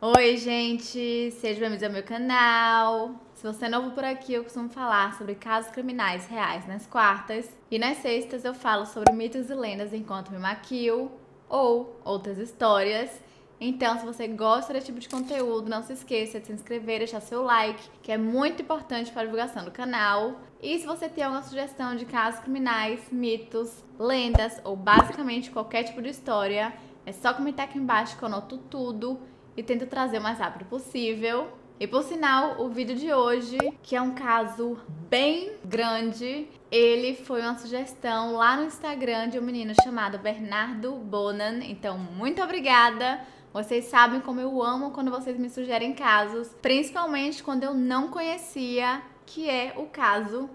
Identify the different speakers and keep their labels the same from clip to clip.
Speaker 1: Oi, gente! Sejam bem-vindos ao meu canal. Se você é novo por aqui, eu costumo falar sobre casos criminais reais nas quartas. E nas sextas eu falo sobre mitos e lendas enquanto me maquio ou outras histórias. Então, se você gosta desse tipo de conteúdo, não se esqueça de se inscrever, deixar seu like, que é muito importante para a divulgação do canal. E se você tem alguma sugestão de casos criminais, mitos, lendas ou basicamente qualquer tipo de história, é só comentar aqui embaixo que eu anoto tudo e tento trazer o mais rápido possível. E por sinal, o vídeo de hoje, que é um caso bem grande, ele foi uma sugestão lá no Instagram de um menino chamado Bernardo Bonan. Então, muito obrigada! Vocês sabem como eu amo quando vocês me sugerem casos, principalmente quando eu não conhecia, que é o caso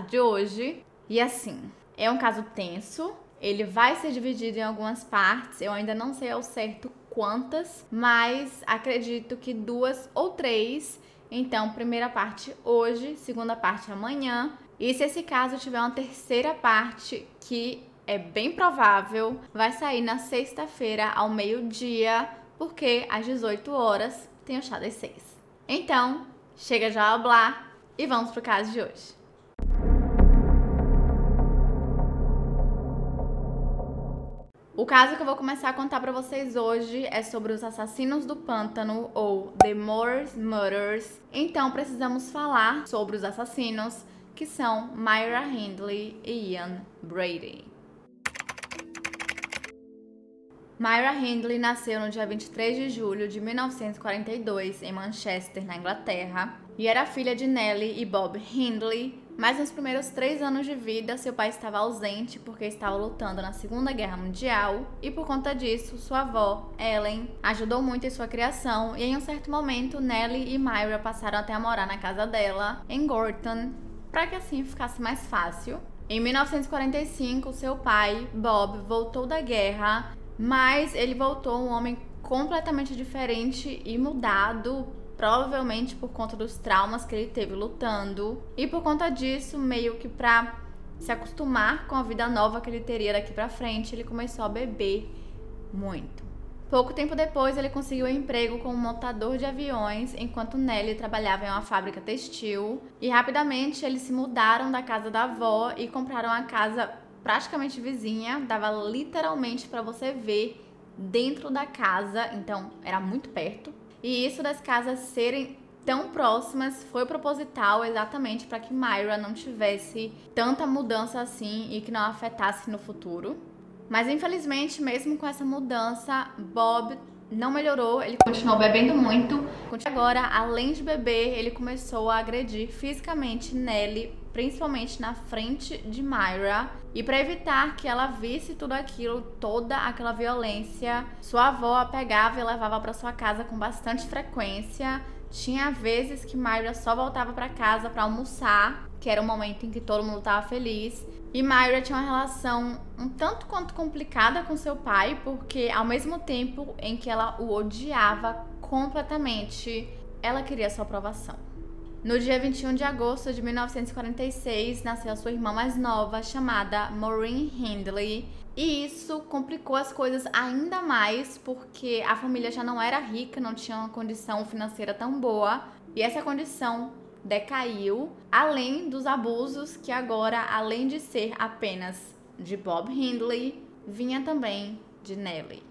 Speaker 1: de hoje. E assim, é um caso tenso, ele vai ser dividido em algumas partes, eu ainda não sei ao certo quantas, mas acredito que 2 ou 3. Então, primeira parte hoje, segunda parte amanhã. E se esse caso tiver uma terceira parte, que é bem provável, vai sair na sexta-feira ao meio-dia, porque às 18 horas tem o chá das 6. Então, chega já a blá e vamos pro caso de hoje. O caso que eu vou começar a contar pra vocês hoje é sobre os assassinos do pântano, ou The Moors Murders. Então precisamos falar sobre os assassinos, que são Myra Hindley e Ian Brady. Myra Hindley nasceu no dia 23 de julho de 1942 em Manchester, na Inglaterra, e era filha de Nellie e Bob Hindley. Mas nos primeiros 3 anos de vida, seu pai estava ausente porque estava lutando na Segunda Guerra Mundial, e por conta disso, sua avó, Ellen, ajudou muito em sua criação, e em um certo momento, Nellie e Myra passaram até a morar na casa dela, em Gorton, para que assim ficasse mais fácil. Em 1945, seu pai, Bob, voltou da guerra, mas ele voltou um homem completamente diferente e mudado, provavelmente por conta dos traumas que ele teve lutando. E por conta disso, meio que pra se acostumar com a vida nova que ele teria daqui pra frente, ele começou a beber muito. Pouco tempo depois, ele conseguiu um emprego como montador de aviões, enquanto Nellie trabalhava em uma fábrica textil. E rapidamente, eles se mudaram da casa da avó e compraram uma casa praticamente vizinha. Dava literalmente pra você ver dentro da casa, então era muito perto. E isso das casas serem tão próximas foi proposital, exatamente para que Myra não tivesse tanta mudança assim e que não afetasse no futuro. Mas infelizmente, mesmo com essa mudança, Bob não melhorou, ele continuou bebendo muito. Agora, além de beber, ele começou a agredir fisicamente Nellie, principalmente na frente de Myra. E para evitar que ela visse tudo aquilo, toda aquela violência, sua avó a pegava e levava para sua casa com bastante frequência. Tinha vezes que Myra só voltava para casa para almoçar, que era o momento em que todo mundo estava feliz. E Myra tinha uma relação um tanto quanto complicada com seu pai, porque ao mesmo tempo em que ela o odiava completamente, ela queria sua aprovação. No dia 21 de agosto de 1946, nasceu a sua irmã mais nova, chamada Maureen Hindley. E isso complicou as coisas ainda mais, porque a família já não era rica, não tinha uma condição financeira tão boa. E essa condição decaiu, além dos abusos que agora, além de ser apenas de Bob Hindley, vinha também de Nellie.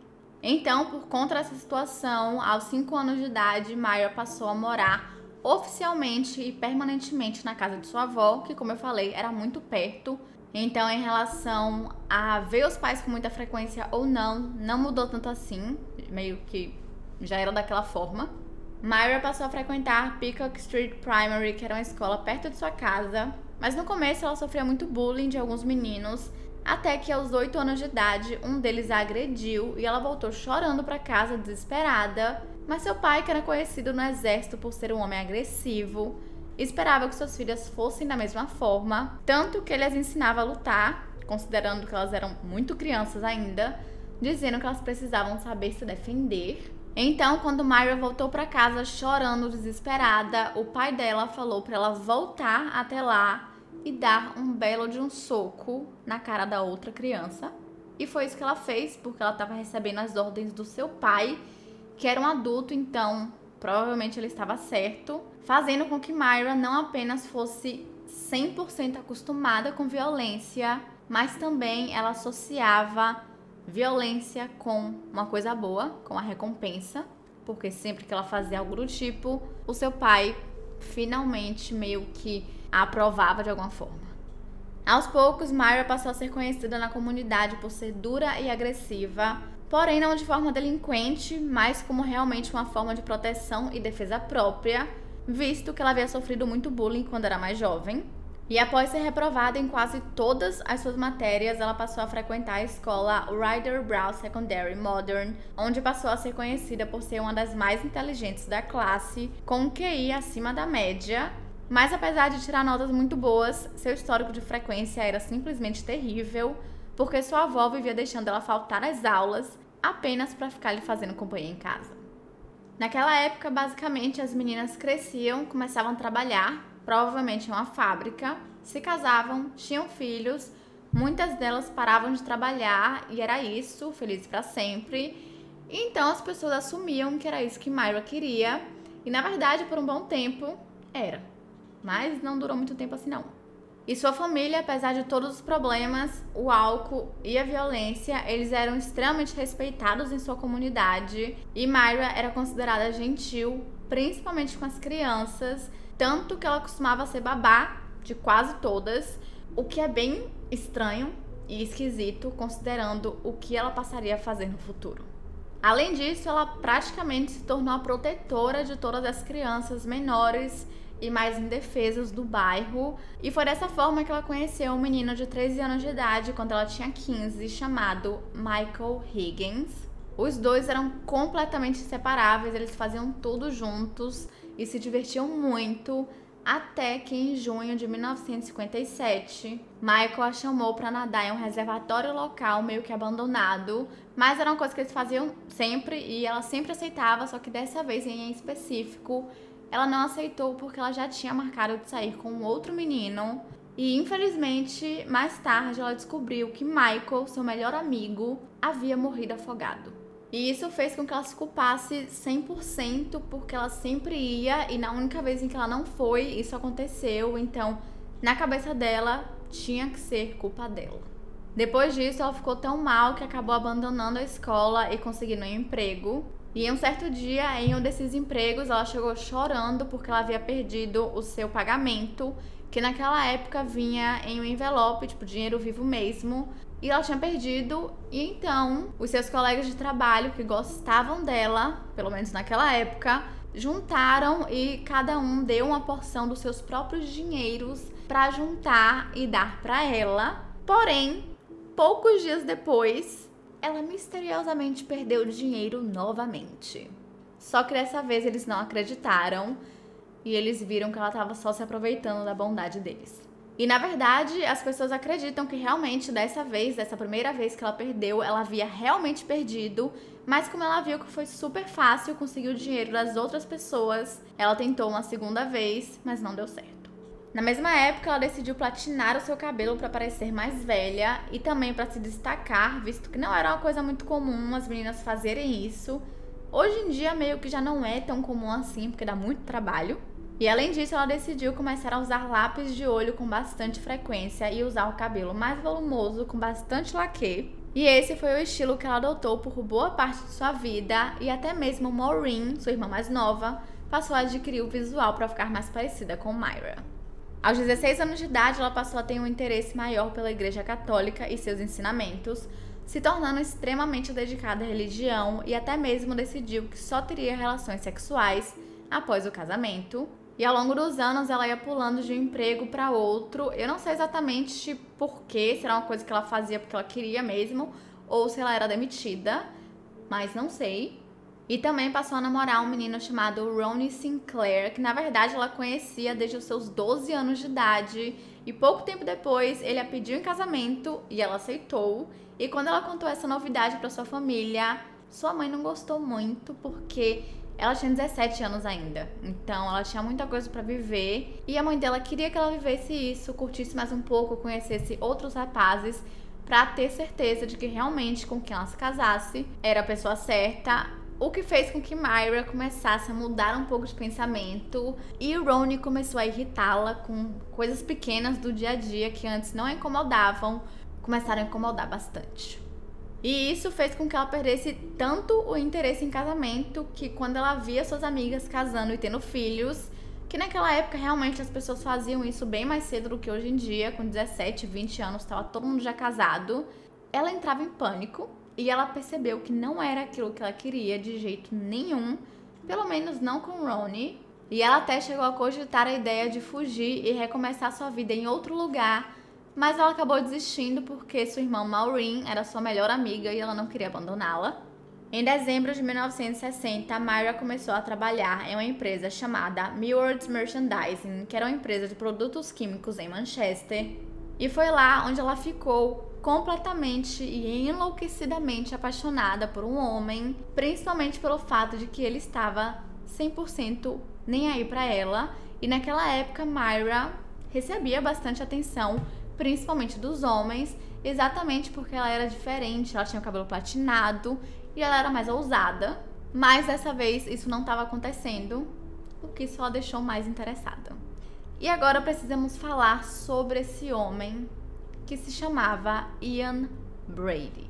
Speaker 1: Então, por conta dessa situação, aos 5 anos de idade, Myra passou a morar oficialmente e permanentemente na casa de sua avó, que, como eu falei, era muito perto. Então, em relação a ver os pais com muita frequência ou não, não mudou tanto assim, meio que já era daquela forma. Myra passou a frequentar Peacock Street Primary, que era uma escola perto de sua casa, mas no começo ela sofria muito bullying de alguns meninos, até que aos 8 anos de idade, um deles a agrediu e ela voltou chorando para casa, desesperada. Mas seu pai, que era conhecido no exército por ser um homem agressivo, esperava que suas filhas fossem da mesma forma, tanto que ele as ensinava a lutar, considerando que elas eram muito crianças ainda, dizendo que elas precisavam saber se defender. Então, quando Myra voltou para casa chorando, desesperada, o pai dela falou para ela voltar até lá e dar um belo de um soco na cara da outra criança. E foi isso que ela fez, porque ela estava recebendo as ordens do seu pai, que era um adulto, então provavelmente ele estava certo, fazendo com que Myra não apenas fosse 100% acostumada com violência, mas também ela associava violência com uma coisa boa, com a recompensa, porque sempre que ela fazia algo do tipo, o seu pai finalmente meio que a aprovava de alguma forma. Aos poucos, Myra passou a ser conhecida na comunidade por ser dura e agressiva, porém não de forma delinquente, mas como realmente uma forma de proteção e defesa própria, visto que ela havia sofrido muito bullying quando era mais jovem. E após ser reprovada em quase todas as suas matérias, ela passou a frequentar a escola Ryder Brown Secondary Modern, onde passou a ser conhecida por ser uma das mais inteligentes da classe, com um QI acima da média. Mas apesar de tirar notas muito boas, seu histórico de frequência era simplesmente terrível, porque sua avó vivia deixando ela faltar às aulas apenas para ficar lhe fazendo companhia em casa. Naquela época, basicamente, as meninas cresciam, começavam a trabalhar, provavelmente em uma fábrica, se casavam, tinham filhos, muitas delas paravam de trabalhar e era isso, felizes para sempre. E então as pessoas assumiam que era isso que Myra queria, e na verdade, por um bom tempo, era. Mas não durou muito tempo assim não. E sua família, apesar de todos os problemas, o álcool e a violência, eles eram extremamente respeitados em sua comunidade. E Myra era considerada gentil, principalmente com as crianças, tanto que ela costumava ser babá de quase todas, o que é bem estranho e esquisito, considerando o que ela passaria a fazer no futuro. Além disso, ela praticamente se tornou a protetora de todas as crianças menores e mais indefesas do bairro, e foi dessa forma que ela conheceu um menino de 13 anos de idade quando ela tinha 15, chamado Michael Higgins. Os dois eram completamente inseparáveis, eles faziam tudo juntos e se divertiam muito, até que em junho de 1957, Michael a chamou para nadar em um reservatório local meio que abandonado, mas era uma coisa que eles faziam sempre e ela sempre aceitava, só que dessa vez em específico, ela não aceitou porque ela já tinha marcado de sair com um outro menino. E infelizmente, mais tarde ela descobriu que Michael, seu melhor amigo, havia morrido afogado. E isso fez com que ela se culpasse 100% porque ela sempre ia e na única vez em que ela não foi, isso aconteceu. Então, na cabeça dela, tinha que ser culpa dela. Depois disso, ela ficou tão mal que acabou abandonando a escola e conseguindo um emprego. E em um certo dia, em um desses empregos, ela chegou chorando porque ela havia perdido o seu pagamento, que naquela época vinha em um envelope, tipo dinheiro vivo mesmo, e ela tinha perdido. E então, os seus colegas de trabalho que gostavam dela, pelo menos naquela época, juntaram e cada um deu uma porção dos seus próprios dinheiros para juntar e dar para ela. Porém, poucos dias depois, ela misteriosamente perdeu o dinheiro novamente. Só que dessa vez eles não acreditaram e eles viram que ela estava só se aproveitando da bondade deles. E na verdade, as pessoas acreditam que realmente dessa vez, dessa primeira vez que ela perdeu, ela havia realmente perdido, mas como ela viu que foi super fácil conseguir o dinheiro das outras pessoas, ela tentou uma segunda vez, mas não deu certo. Na mesma época, ela decidiu platinar o seu cabelo para parecer mais velha e também para se destacar, visto que não era uma coisa muito comum as meninas fazerem isso. Hoje em dia, meio que já não é tão comum assim, porque dá muito trabalho. E além disso, ela decidiu começar a usar lápis de olho com bastante frequência e usar o cabelo mais volumoso com bastante laque. E esse foi o estilo que ela adotou por boa parte de sua vida, e até mesmo Maureen, sua irmã mais nova, passou a adquirir o visual para ficar mais parecida com Myra. Aos 16 anos de idade, ela passou a ter um interesse maior pela Igreja Católica e seus ensinamentos, se tornando extremamente dedicada à religião e até mesmo decidiu que só teria relações sexuais após o casamento. E ao longo dos anos, ela ia pulando de um emprego para outro. Eu não sei exatamente porquê, se era uma coisa que ela fazia porque ela queria mesmo, ou se ela era demitida, mas não sei. E também passou a namorar um menino chamado Ronnie Sinclair, que na verdade ela conhecia desde os seus 12 anos de idade. E pouco tempo depois, ele a pediu em casamento e ela aceitou. E quando ela contou essa novidade para sua família, Sua mãe não gostou muito porque ela tinha 17 anos ainda, então ela tinha muita coisa pra viver e a mãe dela queria que ela vivesse isso, curtisse mais um pouco, conhecesse outros rapazes pra ter certeza de que realmente com quem ela se casasse era a pessoa certa. O que fez com que Myra começasse a mudar um pouco de pensamento e Ronnie começou a irritá-la com coisas pequenas do dia a dia que antes não a incomodavam, começaram a incomodar bastante. E isso fez com que ela perdesse tanto o interesse em casamento que quando ela via suas amigas casando e tendo filhos, que naquela época realmente as pessoas faziam isso bem mais cedo do que hoje em dia, com 17, 20 anos, estava todo mundo já casado, ela entrava em pânico. E ela percebeu que não era aquilo que ela queria de jeito nenhum, pelo menos não com Ronnie. E ela até chegou a cogitar a ideia de fugir e recomeçar sua vida em outro lugar, mas ela acabou desistindo porque sua irmã Maureen era sua melhor amiga e ela não queria abandoná-la. Em dezembro de 1960, Myra começou a trabalhar em uma empresa chamada Millwards Merchandising, que era uma empresa de produtos químicos em Manchester. E foi lá onde ela ficou completamente e enlouquecidamente apaixonada por um homem, principalmente pelo fato de que ele estava 100% nem aí pra ela. E naquela época, Myra recebia bastante atenção, principalmente dos homens, exatamente porque ela era diferente, ela tinha o cabelo platinado e ela era mais ousada. Mas dessa vez isso não estava acontecendo, o que só a deixou mais interessada. E agora precisamos falar sobre esse homem que se chamava Ian Brady.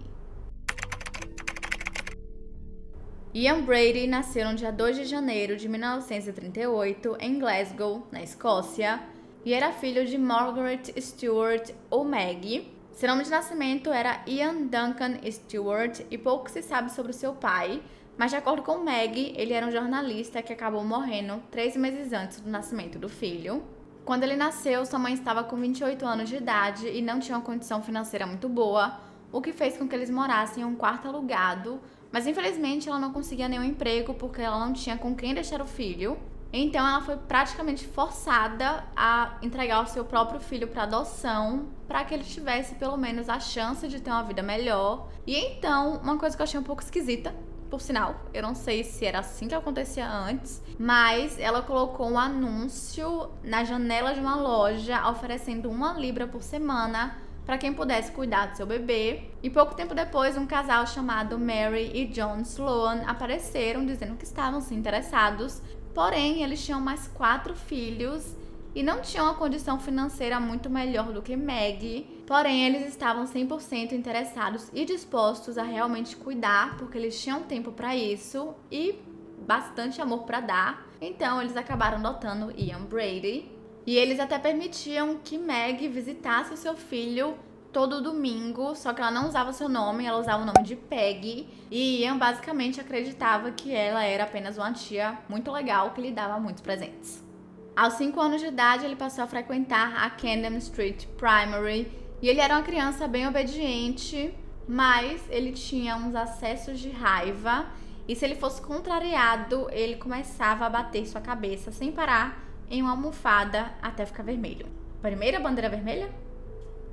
Speaker 1: Ian Brady nasceu no dia 2 de janeiro de 1938 em Glasgow, na Escócia, e era filho de Margaret Stewart ou Maggie. Seu nome de nascimento era Ian Duncan Stewart e pouco se sabe sobre seu pai, mas de acordo com Maggie, ele era um jornalista que acabou morrendo 3 meses antes do nascimento do filho. Quando ele nasceu, sua mãe estava com 28 anos de idade e não tinha uma condição financeira muito boa, o que fez com que eles morassem em um quarto alugado, mas infelizmente ela não conseguia nenhum emprego porque ela não tinha com quem deixar o filho. Então ela foi praticamente forçada a entregar o seu próprio filho para adoção, para que ele tivesse pelo menos a chance de ter uma vida melhor. E então, uma coisa que eu achei um pouco esquisita, por sinal, eu não sei se era assim que acontecia antes, mas ela colocou um anúncio na janela de uma loja oferecendo 1 libra por semana para quem pudesse cuidar do seu bebê. E pouco tempo depois, um casal chamado Mary e John Sloan apareceram dizendo que estavam se interessados, porém eles tinham mais 4 filhos e não tinham uma condição financeira muito melhor do que Maggie. Porém, eles estavam 100% interessados e dispostos a realmente cuidar, porque eles tinham tempo para isso e bastante amor para dar. Então, eles acabaram adotando Ian Brady. E eles até permitiam que Maggie visitasse o seu filho todo domingo, só que ela não usava seu nome, ela usava o nome de Peggy. E Ian basicamente acreditava que ela era apenas uma tia muito legal que lhe dava muitos presentes. Aos 5 anos de idade, ele passou a frequentar a Camden Street Primary e ele era uma criança bem obediente, mas ele tinha uns acessos de raiva e se ele fosse contrariado, ele começava a bater sua cabeça sem parar em uma almofada até ficar vermelho. Primeira bandeira vermelha?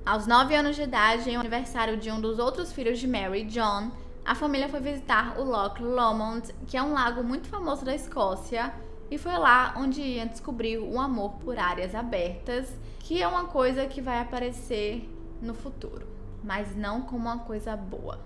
Speaker 1: Aos 9 anos de idade, em um aniversário de um dos outros filhos de Mary e John, a família foi visitar o Loch Lomond, que é um lago muito famoso da Escócia, e foi lá onde Ian descobriu um amor por áreas abertas, que é uma coisa que vai aparecer no futuro, mas não como uma coisa boa.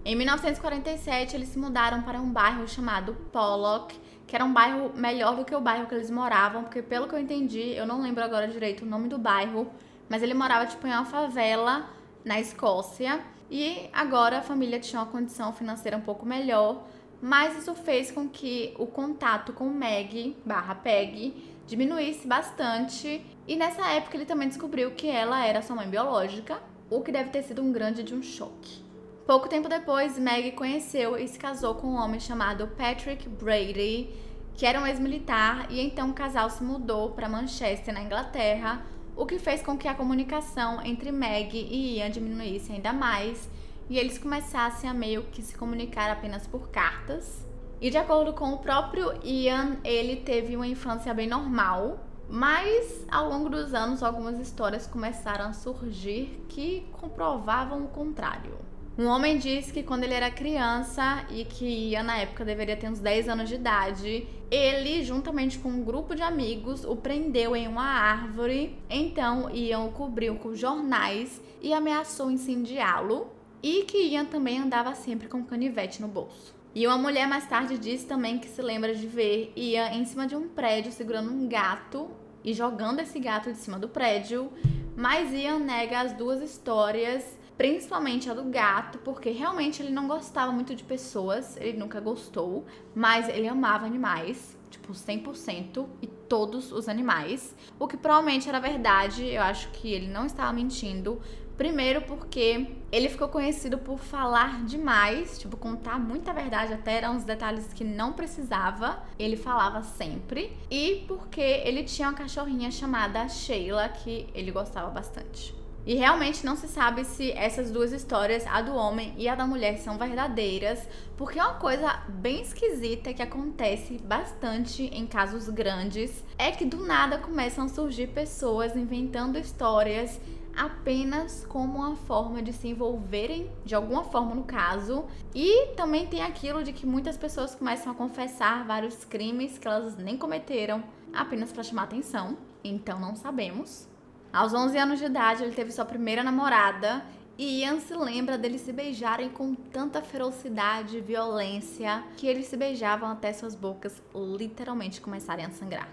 Speaker 1: Em 1947, eles se mudaram para um bairro chamado Pollock, que era um bairro melhor do que o bairro que eles moravam, porque pelo que eu entendi, eu não lembro agora direito o nome do bairro, mas ele morava tipo em uma favela na Escócia, e agora a família tinha uma condição financeira um pouco melhor, mas isso fez com que o contato com Maggie/Peggy diminuísse bastante, e nessa época ele também descobriu que ela era sua mãe biológica, o que deve ter sido um grande choque. Pouco tempo depois, Maggie conheceu e se casou com um homem chamado Patrick Brady, que era um ex-militar, e então o casal se mudou para Manchester, na Inglaterra, o que fez com que a comunicação entre Maggie e Ian diminuísse ainda mais, e eles começassem a meio que se comunicar apenas por cartas. E de acordo com o próprio Ian, ele teve uma infância bem normal, mas ao longo dos anos algumas histórias começaram a surgir que comprovavam o contrário. Um homem disse que quando ele era criança e que Ian na época deveria ter uns 10 anos de idade, ele, juntamente com um grupo de amigos, o prendeu em uma árvore. Então Ian o cobriu com jornais e ameaçou incendiá-lo, e que Ian também andava sempre com um canivete no bolso. E uma mulher mais tarde disse também que se lembra de ver Ian em cima de um prédio segurando um gato e jogando esse gato de cima do prédio, mas Ian nega as duas histórias, principalmente a do gato, porque realmente ele não gostava muito de pessoas, ele nunca gostou, mas ele amava animais, tipo 100%, e todos os animais, o que provavelmente era verdade. Eu acho que ele não estava mentindo. Primeiro porque ele ficou conhecido por falar demais, tipo, contar muita verdade, até eram uns detalhes que não precisava, ele falava sempre. E porque ele tinha uma cachorrinha chamada Sheila, que ele gostava bastante. E realmente não se sabe se essas duas histórias, a do homem e a da mulher, são verdadeiras, porque uma coisa bem esquisita que acontece bastante em casos grandes é que do nada começam a surgir pessoas inventando histórias apenas como uma forma de se envolverem de alguma forma no caso. E também tem aquilo de que muitas pessoas começam a confessar vários crimes que elas nem cometeram apenas para chamar atenção, então não sabemos. Aos 11 anos de idade, ele teve sua primeira namorada e Ian se lembra deles se beijarem com tanta ferocidade e violência que eles se beijavam até suas bocas literalmente começarem a sangrar.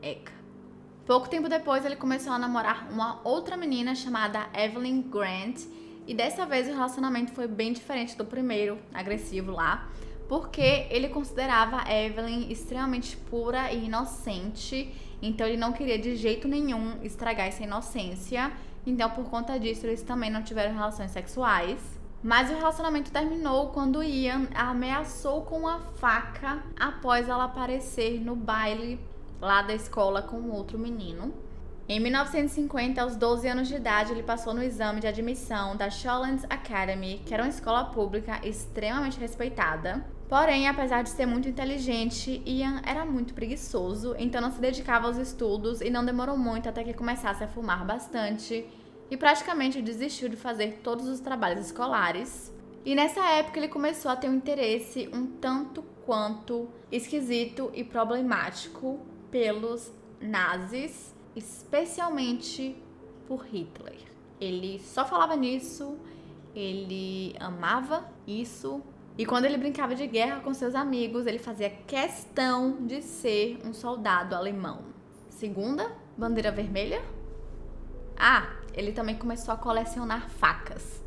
Speaker 1: Eca. Pouco tempo depois, ele começou a namorar uma outra menina chamada Evelyn Grant, e dessa vez o relacionamento foi bem diferente do primeiro, agressivo lá, porque ele considerava a Evelyn extremamente pura e inocente, então ele não queria de jeito nenhum estragar essa inocência. Então, por conta disso, eles também não tiveram relações sexuais. Mas o relacionamento terminou quando Ian a ameaçou com uma faca após ela aparecer no baile lá da escola com outro menino. Em 1950, aos 12 anos de idade, ele passou no exame de admissão da Shawlands Academy, que era uma escola pública extremamente respeitada. Porém, apesar de ser muito inteligente, Ian era muito preguiçoso, então não se dedicava aos estudos e não demorou muito até que começasse a fumar bastante e praticamente desistiu de fazer todos os trabalhos escolares. E nessa época ele começou a ter um interesse um tanto quanto esquisito e problemático pelos nazis, especialmente por Hitler. Ele só falava nisso, ele amava isso. E quando ele brincava de guerra com seus amigos, ele fazia questão de ser um soldado alemão. Segunda, bandeira vermelha. Ele também começou a colecionar facas.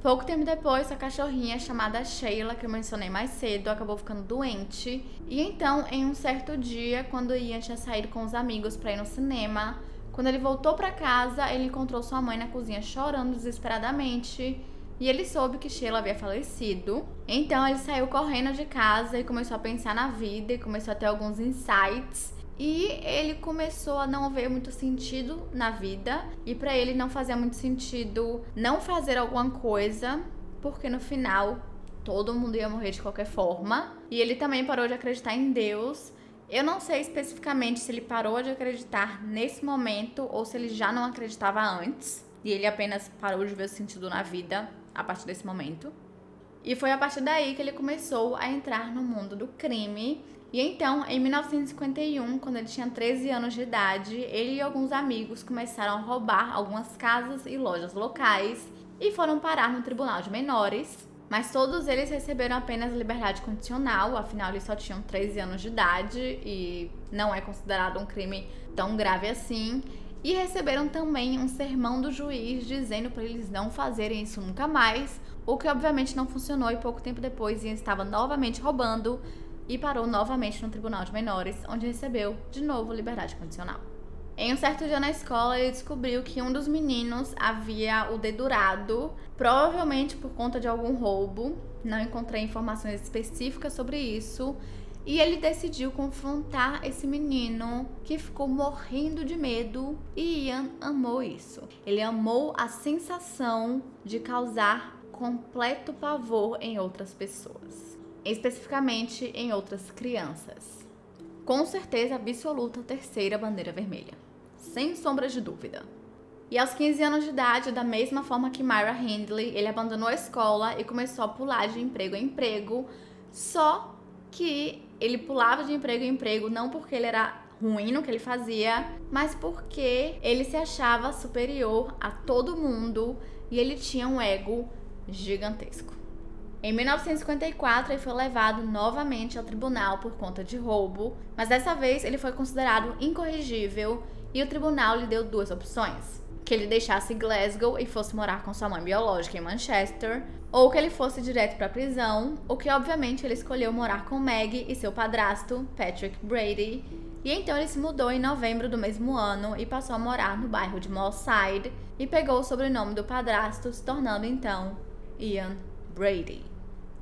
Speaker 1: Pouco tempo depois, sua cachorrinha, chamada Sheila, que eu mencionei mais cedo, acabou ficando doente. E então, em um certo dia, quando Ian tinha saído com os amigos para ir no cinema, quando ele voltou para casa, ele encontrou sua mãe na cozinha chorando desesperadamente. E ele soube que Sheila havia falecido. Então ele saiu correndo de casa e começou a pensar na vida e começou a ter alguns insights. E ele começou a não ver muito sentido na vida. E pra ele não fazia muito sentido não fazer alguma coisa, porque no final todo mundo ia morrer de qualquer forma. E ele também parou de acreditar em Deus. Eu não sei especificamente se ele parou de acreditar nesse momento ou se ele já não acreditava antes. E ele apenas parou de ver o sentido na vida a partir desse momento. E foi a partir daí que ele começou a entrar no mundo do crime. E então, em 1951, quando ele tinha 13 anos de idade, ele e alguns amigos começaram a roubar algumas casas e lojas locais e foram parar no tribunal de menores. Mas todos eles receberam apenas liberdade condicional, afinal eles só tinham 13 anos de idade e não é considerado um crime tão grave assim. E receberam também um sermão do juiz dizendo para eles não fazerem isso nunca mais, o que obviamente não funcionou, e pouco tempo depois Ian estava novamente roubando e parou novamente no tribunal de menores, onde recebeu de novo liberdade condicional. Em um certo dia na escola, ele descobriu que um dos meninos havia o dedurado, provavelmente por conta de algum roubo. Não encontrei informações específicas sobre isso. E ele decidiu confrontar esse menino, que ficou morrendo de medo, e Ian amou isso. Ele amou a sensação de causar completo pavor em outras pessoas, especificamente em outras crianças. Com certeza absoluta, terceira bandeira vermelha, sem sombra de dúvida. E aos 15 anos de idade, da mesma forma que Myra Hindley, ele abandonou a escola e começou a pular de emprego em emprego, só que ele pulava de emprego em emprego não porque ele era ruim no que ele fazia, mas porque ele se achava superior a todo mundo e ele tinha um ego gigantesco. Em 1954, ele foi levado novamente ao tribunal por conta de roubo, mas dessa vez ele foi considerado incorrigível e o tribunal lhe deu duas opções: que ele deixasse Glasgow e fosse morar com sua mãe biológica em Manchester, ou que ele fosse direto para a prisão, o que obviamente ele escolheu morar com Meg e seu padrasto, Patrick Brady, e então ele se mudou em novembro do mesmo ano e passou a morar no bairro de Moss Side e pegou o sobrenome do padrasto, se tornando então Ian Brady.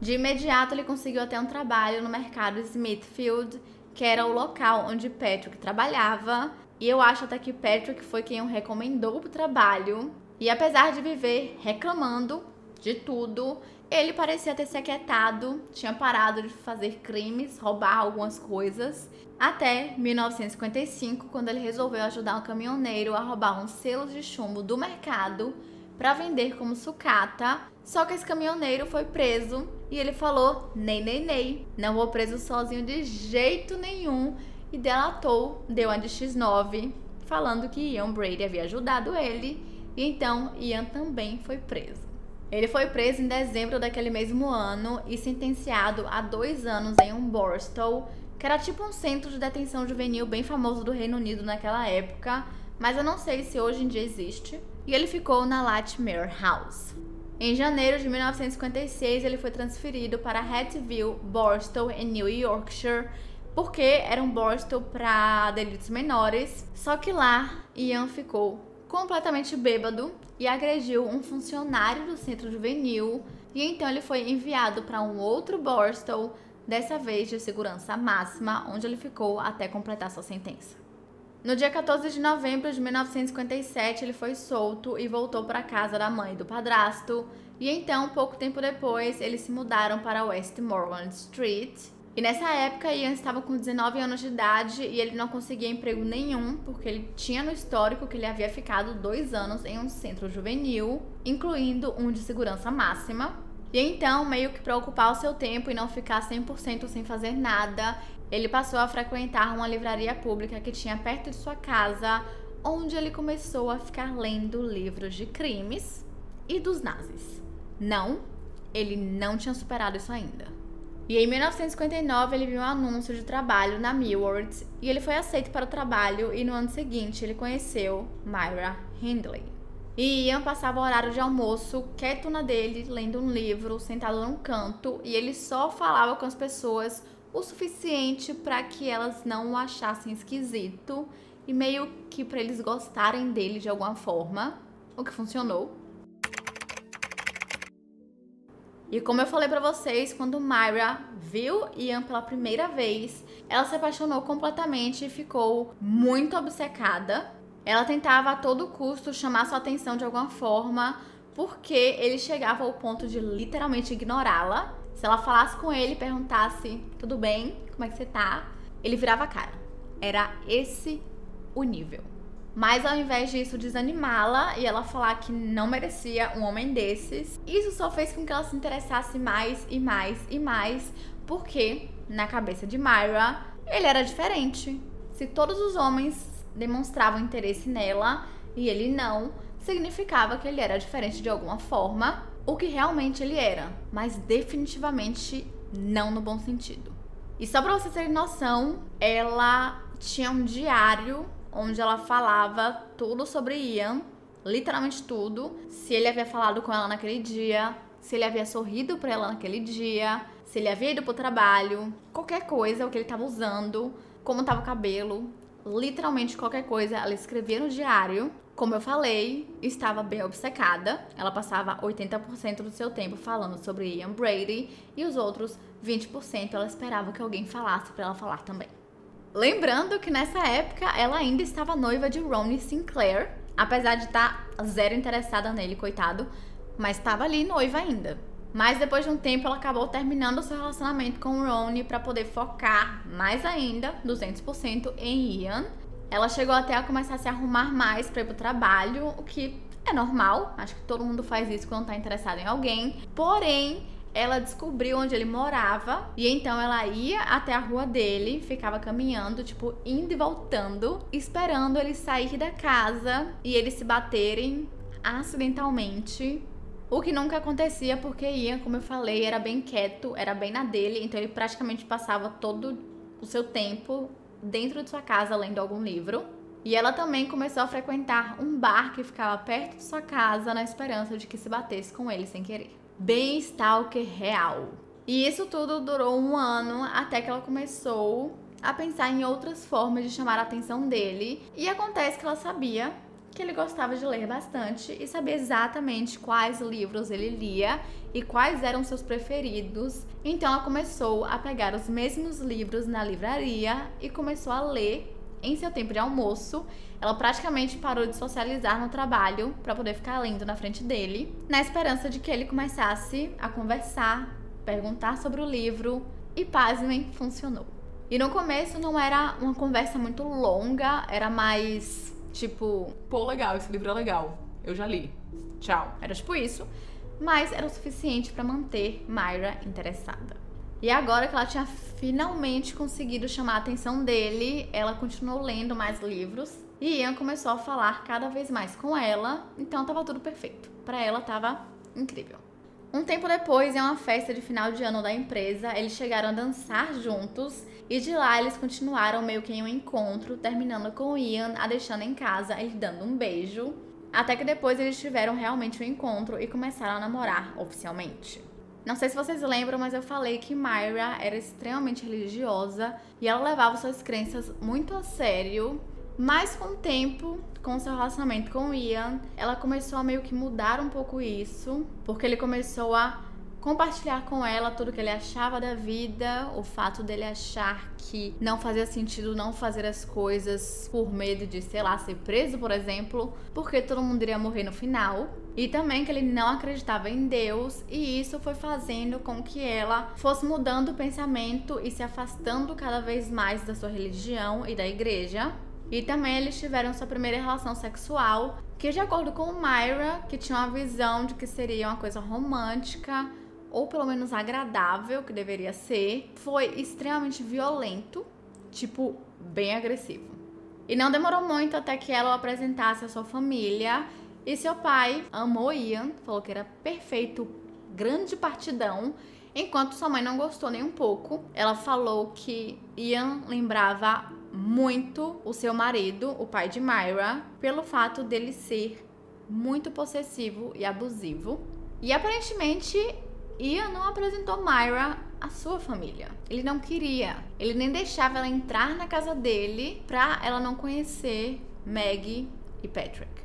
Speaker 1: De imediato ele conseguiu até um trabalho no mercado Smithfield, que era o local onde Patrick trabalhava, e eu acho até que Patrick foi quem o recomendou pro trabalho. E apesar de viver reclamando de tudo, ele parecia ter se aquietado, tinha parado de fazer crimes, roubar algumas coisas, até 1955, quando ele resolveu ajudar um caminhoneiro a roubar uns selos de chumbo do mercado para vender como sucata. Só que esse caminhoneiro foi preso e ele falou: nei, não vou preso sozinho de jeito nenhum, e delatou, deu a de X9, falando que Ian Brady havia ajudado ele, e então Ian também foi preso. Ele foi preso em dezembro daquele mesmo ano e sentenciado a 2 anos em um Borstal, que era tipo um centro de detenção juvenil bem famoso do Reino Unido naquela época, mas eu não sei se hoje em dia existe, e ele ficou na Latchmere House. Em janeiro de 1956, ele foi transferido para Hatfield Borstal, em New Yorkshire, porque era um Borstal para delitos menores, só que lá Ian ficou completamente bêbado e agrediu um funcionário do centro juvenil, e então ele foi enviado para um outro Borstal, dessa vez de segurança máxima, onde ele ficou até completar sua sentença. No dia 14 de novembro de 1957, ele foi solto e voltou para a casa da mãe e do padrasto, e então, pouco tempo depois, eles se mudaram para Westmoreland Street. E nessa época, Ian estava com 19 anos de idade e ele não conseguia emprego nenhum, porque ele tinha no histórico que ele havia ficado 2 anos em um centro juvenil, incluindo um de segurança máxima. E então, meio que para ocupar o seu tempo e não ficar 100% sem fazer nada, ele passou a frequentar uma livraria pública que tinha perto de sua casa, onde ele começou a ficar lendo livros de crimes e dos nazis. Não, ele não tinha superado isso ainda. E em 1959 ele viu um anúncio de trabalho na Millwards e ele foi aceito para o trabalho, e no ano seguinte ele conheceu Myra Hindley. E Ian passava o horário de almoço quieto na dele, lendo um livro, sentado num canto, e ele só falava com as pessoas o suficiente para que elas não o achassem esquisito e meio que para eles gostarem dele de alguma forma, o que funcionou. E como eu falei pra vocês, quando Myra viu Ian pela primeira vez, ela se apaixonou completamente e ficou muito obcecada. Ela tentava a todo custo chamar sua atenção de alguma forma, porque ele chegava ao ponto de literalmente ignorá-la. Se ela falasse com ele e perguntasse: tudo bem? Como é que você tá? Ele virava a cara. Era esse o nível. Mas ao invés disso desanimá-la e ela falar que não merecia um homem desses, isso só fez com que ela se interessasse mais e mais e mais, porque na cabeça de Myra ele era diferente. Se todos os homens demonstravam interesse nela e ele não, significava que ele era diferente de alguma forma, o que realmente ele era, mas definitivamente não no bom sentido. E só pra vocês terem noção, ela tinha um diário onde ela falava tudo sobre Ian, literalmente tudo. Se ele havia falado com ela naquele dia, se ele havia sorrido pra ela naquele dia, se ele havia ido pro trabalho, qualquer coisa, o que ele tava usando, como tava o cabelo, literalmente qualquer coisa ela escrevia no diário. Como eu falei, estava bem obcecada. Ela passava 80% do seu tempo falando sobre Ian Brady e os outros 20% ela esperava que alguém falasse pra ela falar também. Lembrando que nessa época ela ainda estava noiva de Ronnie Sinclair, apesar de estar zero interessada nele, coitado, mas estava ali noiva ainda. Mas depois de um tempo ela acabou terminando o seu relacionamento com o Ronnie para poder focar mais ainda, 200% em Ian. Ela chegou até a começar a se arrumar mais pra ir pro trabalho, o que é normal, acho que todo mundo faz isso quando tá interessado em alguém. Porém, ela descobriu onde ele morava e então ela ia até a rua dele, ficava caminhando, tipo, indo e voltando, esperando ele sair da casa e eles se baterem acidentalmente. O que nunca acontecia porque Ian, como eu falei, era bem quieto, era bem na dele, então ele praticamente passava todo o seu tempo dentro de sua casa lendo algum livro. E ela também começou a frequentar um bar que ficava perto de sua casa na esperança de que se batesse com ele sem querer. Bem stalker real. E isso tudo durou 1 ano até que ela começou a pensar em outras formas de chamar a atenção dele. E acontece que ela sabia que ele gostava de ler bastante e sabia exatamente quais livros ele lia e quais eram seus preferidos. Então ela começou a pegar os mesmos livros na livraria e começou a ler em seu tempo de almoço. Ela praticamente parou de socializar no trabalho para poder ficar lendo na frente dele, na esperança de que ele começasse a conversar, perguntar sobre o livro e, pasmem, funcionou. E no começo não era uma conversa muito longa, era mais tipo,
Speaker 2: pô, legal, esse livro é legal, eu já li, tchau.
Speaker 1: Era tipo isso, mas era o suficiente para manter Myra interessada. E agora que ela tinha finalmente conseguido chamar a atenção dele, ela continuou lendo mais livros e Ian começou a falar cada vez mais com ela, então tava tudo perfeito. Pra ela tava incrível. Um tempo depois, em uma festa de final de ano da empresa, eles chegaram a dançar juntos e de lá eles continuaram meio que em um encontro, terminando com Ian a deixando em casa, ele dando um beijo, até que depois eles tiveram realmente um encontro e começaram a namorar oficialmente. Não sei se vocês lembram, mas eu falei que Myra era extremamente religiosa e ela levava suas crenças muito a sério, mas com o tempo, com o seu relacionamento com Ian, ela começou a meio que mudar um pouco isso, porque ele começou a compartilhar com ela tudo que ele achava da vida, o fato dele achar que não fazia sentido não fazer as coisas por medo de, sei lá, ser preso, por exemplo, porque todo mundo iria morrer no final. E também que ele não acreditava em Deus, e isso foi fazendo com que ela fosse mudando o pensamento e se afastando cada vez mais da sua religião e da igreja. E também eles tiveram sua primeira relação sexual, que de acordo com Myra, que tinha uma visão de que seria uma coisa romântica, ou pelo menos agradável, que deveria ser, foi extremamente violento, tipo, bem agressivo. E não demorou muito até que ela o apresentasse à sua família, e seu pai amou Ian, falou que era perfeito, grande partidão, enquanto sua mãe não gostou nem um pouco. Ela falou que Ian lembrava muito o seu marido, o pai de Myra, pelo fato dele ser muito possessivo e abusivo. E aparentemente Ian não apresentou Myra à sua família. Ele não queria. Ele nem deixava ela entrar na casa dele pra ela não conhecer Maggie e Patrick.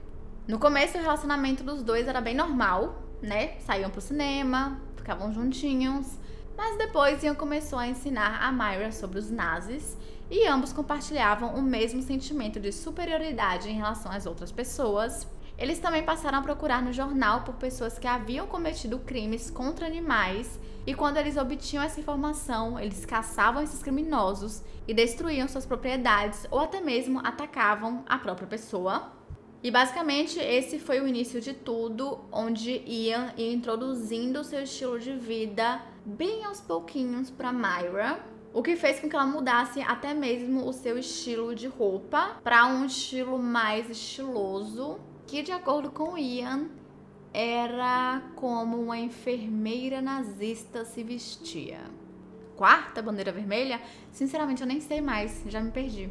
Speaker 1: No começo, o relacionamento dos dois era bem normal, né? Saíam pro cinema, ficavam juntinhos. Mas depois Ian começou a ensinar a Myra sobre os nazis e ambos compartilhavam o mesmo sentimento de superioridade em relação às outras pessoas. Eles também passaram a procurar no jornal por pessoas que haviam cometido crimes contra animais e quando eles obtinham essa informação, eles caçavam esses criminosos e destruíam suas propriedades ou até mesmo atacavam a própria pessoa. E basicamente esse foi o início de tudo, onde Ian ia introduzindo seu estilo de vida bem aos pouquinhos para Myra, o que fez com que ela mudasse até mesmo o seu estilo de roupa para um estilo mais estiloso, que de acordo com Ian, era como uma enfermeira nazista se vestia. Quarta bandeira vermelha? Sinceramente, eu nem sei mais, já me perdi.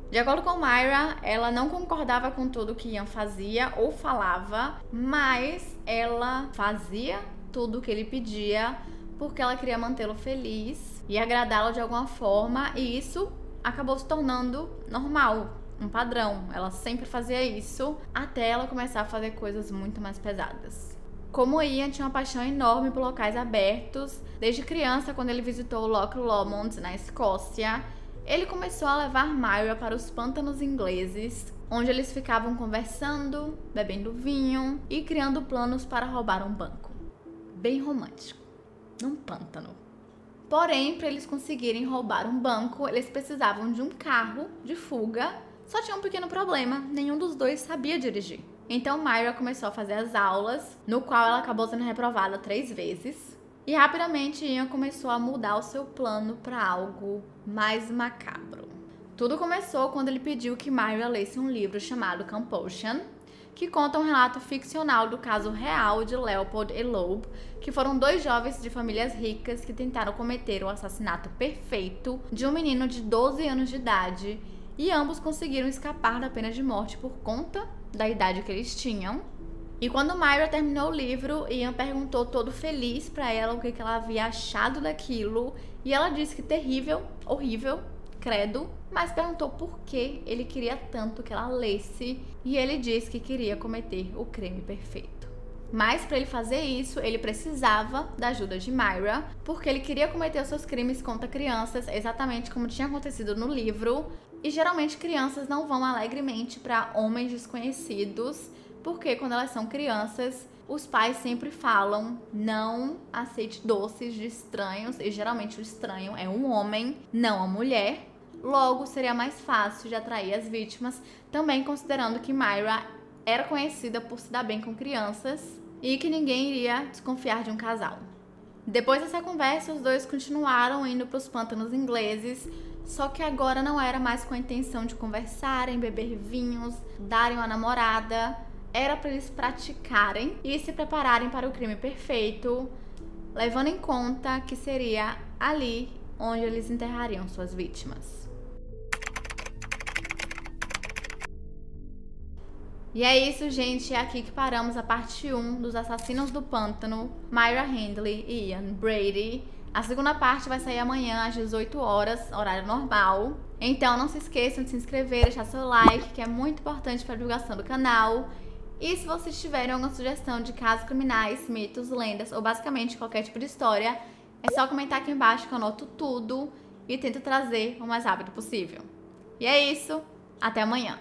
Speaker 1: De acordo com Myra, ela não concordava com tudo que Ian fazia ou falava, mas ela fazia tudo o que ele pedia porque ela queria mantê-lo feliz e agradá-lo de alguma forma, e isso acabou se tornando normal. Um padrão, ela sempre fazia isso até ela começar a fazer coisas muito mais pesadas. Como Ian tinha uma paixão enorme por locais abertos, desde criança, quando ele visitou Loch Lomond na Escócia, ele começou a levar Myra para os pântanos ingleses, onde eles ficavam conversando, bebendo vinho e criando planos para roubar um banco. Bem romântico, num pântano. Porém, para eles conseguirem roubar um banco, eles precisavam de um carro de fuga. Só tinha um pequeno problema, nenhum dos dois sabia dirigir. Então Myra começou a fazer as aulas, no qual ela acabou sendo reprovada 3 vezes. E rapidamente Ian começou a mudar o seu plano para algo mais macabro. Tudo começou quando ele pediu que Myra lesse um livro chamado Compulsion, que conta um relato ficcional do caso real de Leopold e Loeb, que foram 2 jovens de famílias ricas que tentaram cometer o assassinato perfeito de um menino de 12 anos de idade, e ambos conseguiram escapar da pena de morte por conta da idade que eles tinham. E quando Myra terminou o livro, Ian perguntou todo feliz pra ela o que ela havia achado daquilo, e ela disse que terrível, horrível, credo, mas perguntou por que ele queria tanto que ela lesse, e ele disse que queria cometer o crime perfeito. Mas para ele fazer isso, ele precisava da ajuda de Myra, porque ele queria cometer os seus crimes contra crianças, exatamente como tinha acontecido no livro, e geralmente crianças não vão alegremente para homens desconhecidos, porque quando elas são crianças, os pais sempre falam: não aceite doces de estranhos, e geralmente o estranho é um homem, não a mulher. Logo, seria mais fácil de atrair as vítimas, também considerando que Myra era conhecida por se dar bem com crianças e que ninguém iria desconfiar de um casal. Depois dessa conversa, os dois continuaram indo para os pântanos ingleses, só que agora não era mais com a intenção de conversarem, beber vinhos, darem uma namorada. Era para eles praticarem e se prepararem para o crime perfeito, levando em conta que seria ali onde eles enterrariam suas vítimas. E é isso, gente. É aqui que paramos a parte 1 dos Assassinos do Pântano, Myra Hindley e Ian Brady. A segunda parte vai sair amanhã às 18 horas, horário normal. Então não se esqueçam de se inscrever, deixar seu like, que é muito importante para a divulgação do canal. E se vocês tiverem alguma sugestão de casos criminais, mitos, lendas ou basicamente qualquer tipo de história, é só comentar aqui embaixo que eu anoto tudo e tento trazer o mais rápido possível. E é isso, até amanhã!